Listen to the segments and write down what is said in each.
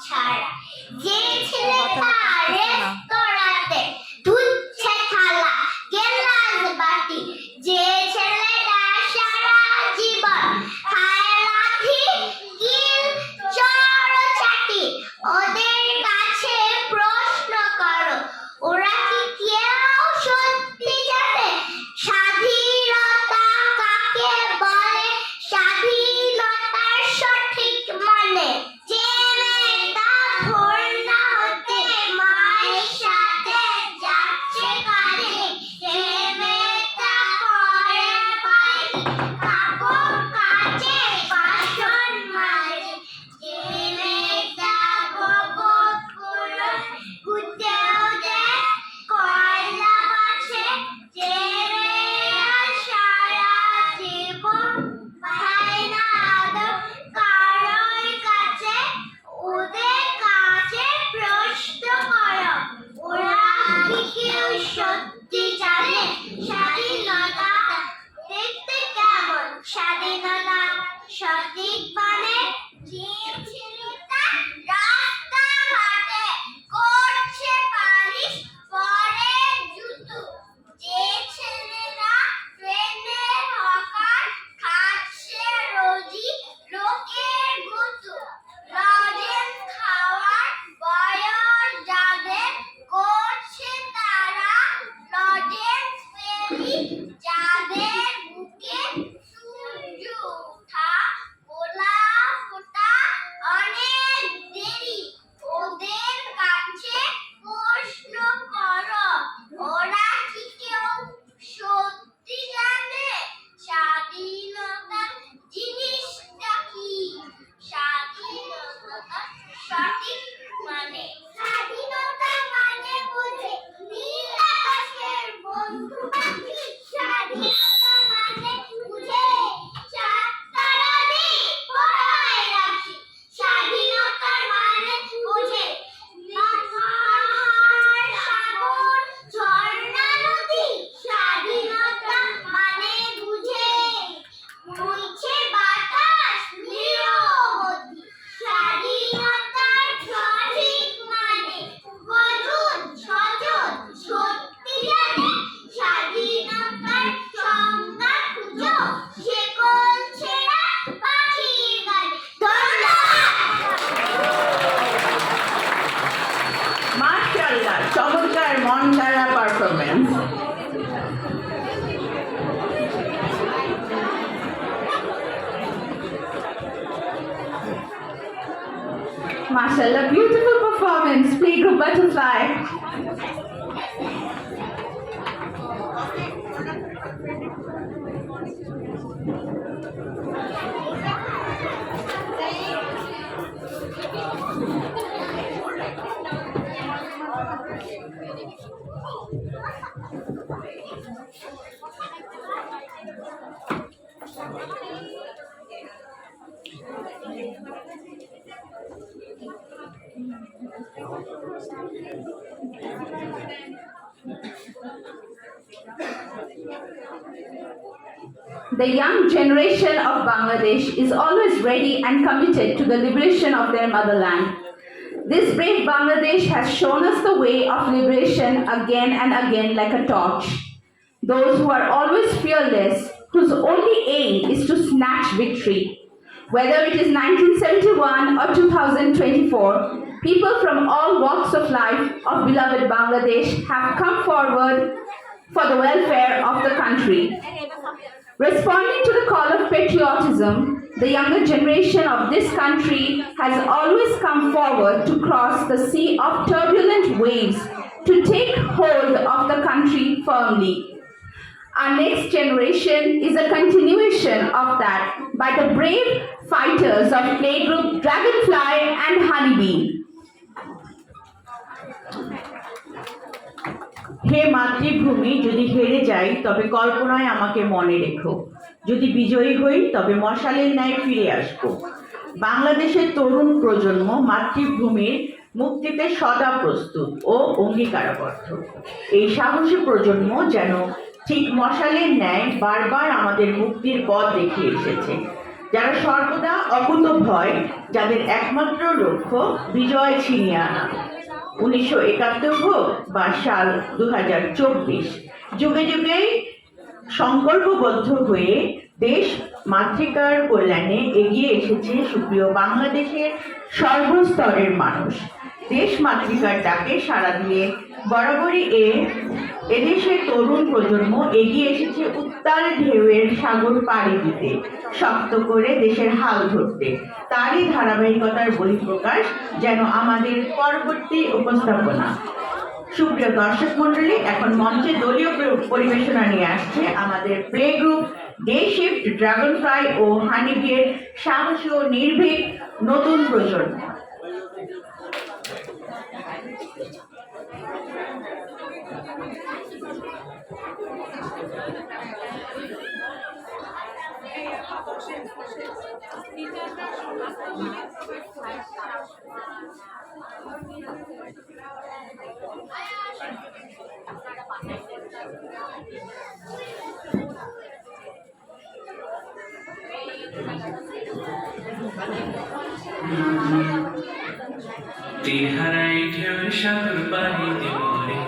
ছাড়া। যে ছেলেটা রেস্তোরাঁতে ধুচ্ছে থালা গ্লাস বাটি, যে ছেলেটা সারা জীবন খায় লাথি কিল চড়চাটি, ওদের কাছে প্রশ্ন করো ওরা কি কেউ সত্যি জানে স্বাধীনতা কাকে বলে, স্বাধীনতার সঠিক মানে। যে মেয়েটা ভোর না হতে মায়ের সাথে যাচ্ছে কাজে, সে মেয়েটা পরে পায় কাপড় কাচে বাসন মাজে, যে মেয়েটা গোবর গুলো গুটেও দেয় কয়লা বাছে, যে মেয়েরা সারা জীবন পায় না আদর কারোর কাছে, ওদের কাছে প্রশ্ন করো ওরা কি কেউ সত্যি জানে স্বাধীনতা দেখতে কেমন, স্বাধীনতা সঠিক মানে। যে ছেলেটা রাস্তাঘাটে করছে পালিশ পরে জুতো, যে ছেলেরা ট্রেনে হকার খাচ্ছে রোজি লোকের গুতো, লজেন্স খাওয়ার বয়স যাদের করছে তারা লজেন্স ফেরি, যাদের বুকে সূর্য ওঠা গোলা ফোটা অনেক দেরি, ওদের কাছে প্রশ্ন করো ওরা কি কেউ সত্যি জানে স্বাধীনতা জিনিসটা কি, স্বাধীনতা সঠিক মানে। স্বাধীনতা মানে বোঝে নীল আকাশের বন্ধু পাখি, স্বাধীনতা মানে বুঝে চাঁদ তারা নেই পড়ায় রাখি, স্বাধীনতার মানে বোঝে পাহাড় সাগর ঝর্ণা নদী, স্বাধীনতা মানে বুঝে বইছে বাতাস নিরবধি, স্বাধীনতার সঠিক মানে। গজন সজন সত্যি জানে স্বাধীনতার সংজ্ঞা খুঁজো শেকল ছেঁড়া পাখির গানে। ধন্যবাদ। মাশাআল্লাহ, চমৎকার মন কাড়া performance. Mashallah, beautiful performance, Playgroup Butterfly. The young generation of Bangladesh is always ready and committed to the liberation of their motherland. This brave Bangladesh has shown us the way of liberation again and again like a torch. Those who are always fearless, whose only aim is to snatch victory. Whether it is 1971 or 2024, people from all walks of life of beloved Bangladesh have come forward for the welfare of the country. Responding to the call of patriotism, the younger generation of this country has always come forward to cross the sea of turbulent waves to take hold of the country firmly. Our next generation is a continuation of that by the brave fighters of Playgroup Dragonfly and Honeybee. হে মাতৃভূমি, যদি হেরে যাই তবে কল্পনায় আমাকে মনে রেখো, যদি বিজয়ী হই তবে মশালের ন্যায় ফিরে আসবো। বাংলাদেশের তরুণ প্রজন্ম মাতৃভূমির মুক্তিতে সদা প্রস্তুত ও অঙ্গীকারবদ্ধ। এই সাহসী প্রজন্ম যেন ঠিক মশালের ন্যায় বারবার আমাদের মুক্তির পথ দেখিয়ে এসেছে। যারা সর্বদা অকুতভয়, যাদের একমাত্র লক্ষ্য বিজয় ছিনিয়ে আনা। 1971 হোক বা সাল 2024, যুগে যুগেই সংকল্পবদ্ধ হয়ে দেশ মাতৃকার কল্যাণে এগিয়ে এসেছে সুপ্রিয় বাংলাদেশের সর্বস্তরের মানুষ। দেশ মাতৃকার ডাকে সাড়া দিয়ে বরাবরই এদেশের তরুণ প্রজন্ম এগিয়ে এসেছে উত্তাল ঢেউয়ের সাগর পাড়ি দিতে, শক্ত করে দেশের হাল ধরতে। তারই ধারাবাহিকতার বহিঃপ্রকাশ যেন আমাদের পরবর্তী উপস্থাপনা। সুপ্রিয় দর্শক মন্ডলী, এখন মঞ্চে দলীয় পরিবেশনা নিয়ে আসছে আমাদের play group day shift, dragonfly ও হানিবিয়ের সাহসী ও নির্ভীক নতুন প্রজন্ম। তিহারাই ঢেউর সাগর পানিতে পড়ে,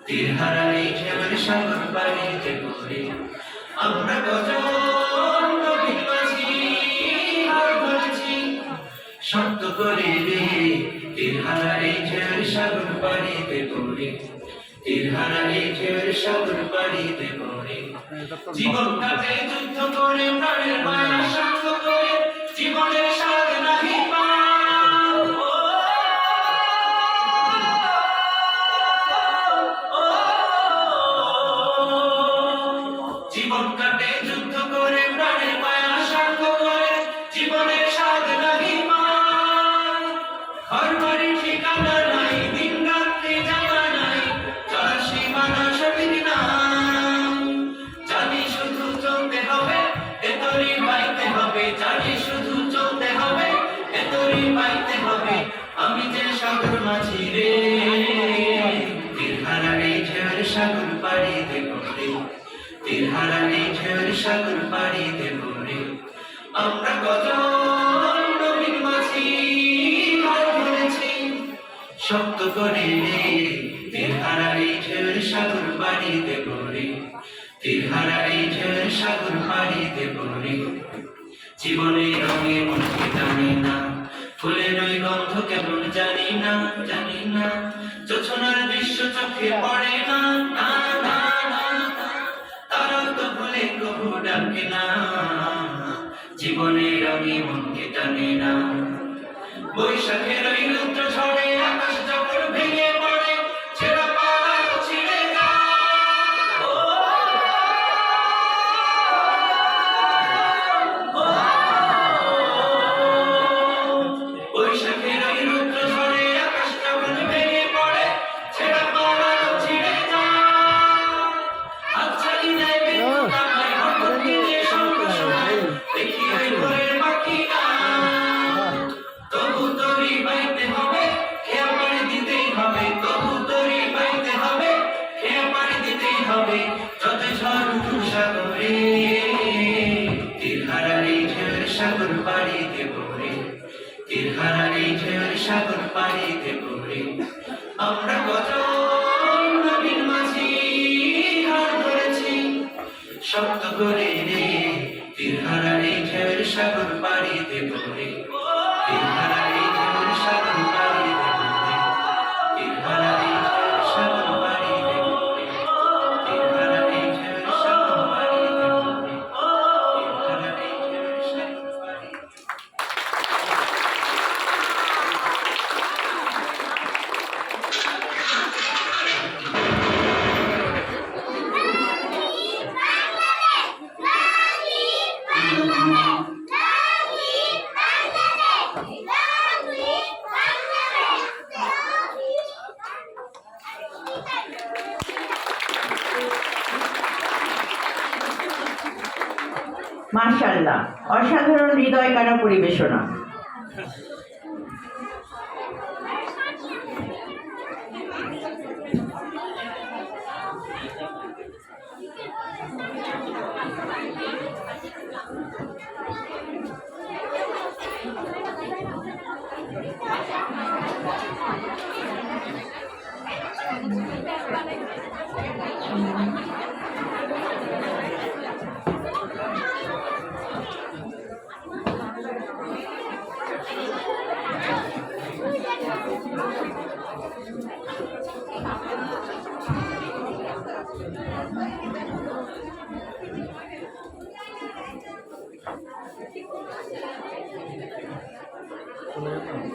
তিহারাই ঢেউর সাগর পানিতে পড়ে, আমরা কজন নবীর মাঝি হার ধরেছি শক্ত করে রে। তিহারাই ঢেউর সাগর পানিতে পড়ে, তিহারাই ঢেউর সাগর পানিতে পড়ে, জীবনটাকে যুদ্ধ করে প্রাণের মায়া শান্ত করে জীবনের স্বাদ নাহি পাও। জীবনটাকে যুদ্ধ করে প্রাণের মায়া শান্ত করে জীবনের স্বাদ নাহি পাও। ঘর বাড়ি ঠিকানা নাই, দিন রাত্রি জানা নাই, চলার সীমানা সঠিক নাই। জানি শুধু চলতে হবে, এতরি পাইতে হবে, জানি শুধু চলতে হবে, এতরি পাইতে হবে। আমি যে সাগর মাঝি রে, তিরহারা এই ঢেউর সাগর পাড়িতে পড়ে, তিরহারা এই ঢেউর সাগর পাড়িতে পড়ে, আমরা কজন নবীর মাঝি হার ধরেছি শক্ত করে রে। তিরহারা এই ঢেউর সাগর পাড়িতে পড়ে, তিরহারা এই ঢেউর সাগর পাড়িতে পড়ে, জীবনের রঙে মনকে টানে না, ফুলের ওই গন্ধ কেমন জানি না, জানি না, জোছনার দৃশ্য চোখে পড়ে না, না না না না, তারাও তো ভুলে কবু ডাকে না, জীবনের রঙে মনকে টানে না। বৈশাখের ওই রুদ্র ঝড়ে আকাশ যখন ভেঙে পড়ে, ছেঁড়া পাড়া ছিঁড়ে যায়। বৈশাখের ওই রুদ্র ঝড়ে আকাশ যখন ভেঙে পড়ে, ছেঁড়া পাড়া ছিঁড়ে যায়। হাতছানি নেয় বিদ্যুৎ আমায়, হঠাৎ দিনে স্বপ্ন শোনায়, দেখি ওই ভোরের পাখিরা। তবু তরি বাইতে হবে, খেয়া পাড়ি দিতেই হবে, তবু তরি বাইতে হবে, খেয়া পাড়ি দিতেই হবে, যত ঝড় উঠুক সাগরে। তিরহারা এই ঢেউর সাগর পাড়িতে পড়ে, তিরহারা এই ঢেউর সাগর পাড়িতে পড়ে, আমরা কজন নবীর মাঝি হার ধরেছি শক্ত করে রে। তিরহারা এই ঢেউর সাগর পাড়িতে পড়ে, তিরহারা এই ঢেউর সাগর পাড়িতে পড়ে, তিরহারা এই ঢেউর সাগর পাড়িতে পড়ে, তিরহারা এই ঢেউর সাগর পাড়িতে পড়ে, তিরহারা এই ঢেউর সাগর পাড়িতে। মাশাআল্লাহ, অসাধারণ হৃদয় কাড়া পরিবেশনা।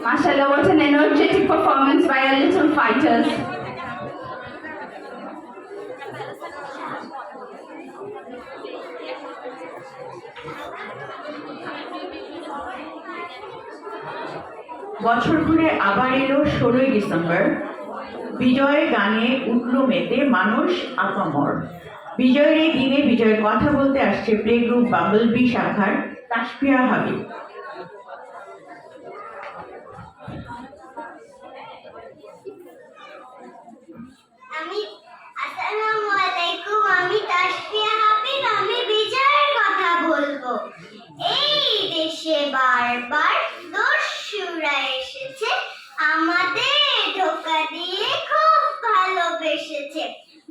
Mashallah, what an energetic performance by our little fighters. বছর ঘুরে আবার এলো 16ই ডিসেম্বর। বিজয় গানে উঠল মেতে মানুষ আপামর। বিজয়ের এই দিনে বিজয়ের কথা বলতে আসছে প্লে গ্রুপ বাম্বলবি শাখার তাসফিয়া হাবিব। আসসালামু আলাইকুম, আমি তাসফিয়া হাবিব। আমি বিজয়ের কথা বলবো। এই দেশে বারবার দস্যুরা এসেছে, আমাদের ধোঁকা দিয়ে খুব ভালোবেসেছে।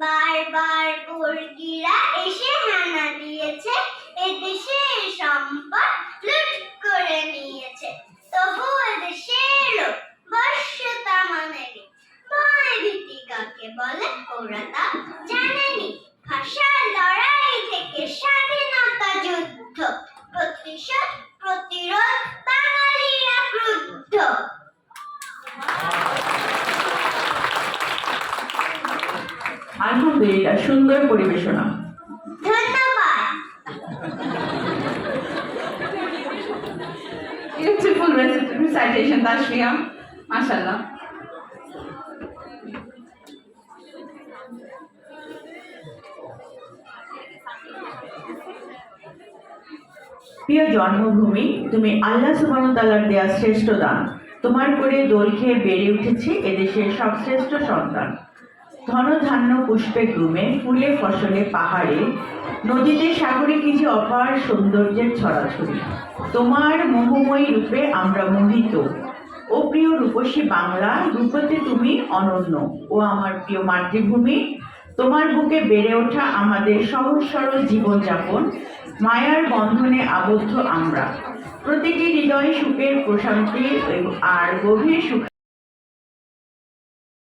বারবার বর্গীরা এসে হানা দিয়েছে, এদেশের সম্পদ লুট করে নিয়েছে। তবু এদেশের লোক বশ্যতা মানেনি, ভয় ভীতি কাকে বলে ওরা তা জানেনি। ভাষার লড়াই থেকে স্বাধীনতা যুদ্ধ, প্রতিশোধ প্রতিরোধ বাঙালিরা ক্রুদ্ধ। আলহামদুলিল্লাহ, সুন্দর পরিবেশনা। ধন্যবাদ। Beautiful recitation, Tashriya. Mashallah. প্রিয় জন্মভূমি, তুমি আল্লাহ সুবহানাহু ওয়া তাআলার দেয়া শ্রেষ্ঠ দান। তোমার করে দোল খেয়ে বেড়ে উঠেছে এদেশের সবশ্রেষ্ঠ সন্তান। ধন ধান্য পুষ্পে গ্রুমে, ফুলে ফসলে পাহাড়ে, নদীতে সাগরে কি যে অপার সৌন্দর্যের ছড়াছড়ি। তোমার মোহময়ী রূপে আমরা মোহিত। ও প্রিয় রূপসী বাংলা, রূপতে তুমি অনন্য। ও আমার প্রিয় মাতৃভূমি, তোমার বুকে বেড়ে ওঠা আমাদের সহজ সরল জীবনযাপন, মায়ার বন্ধনে আবদ্ধ আমরা। প্রতিটি হৃদয়ে সুখের প্রশান্তি আর গভীর সুখ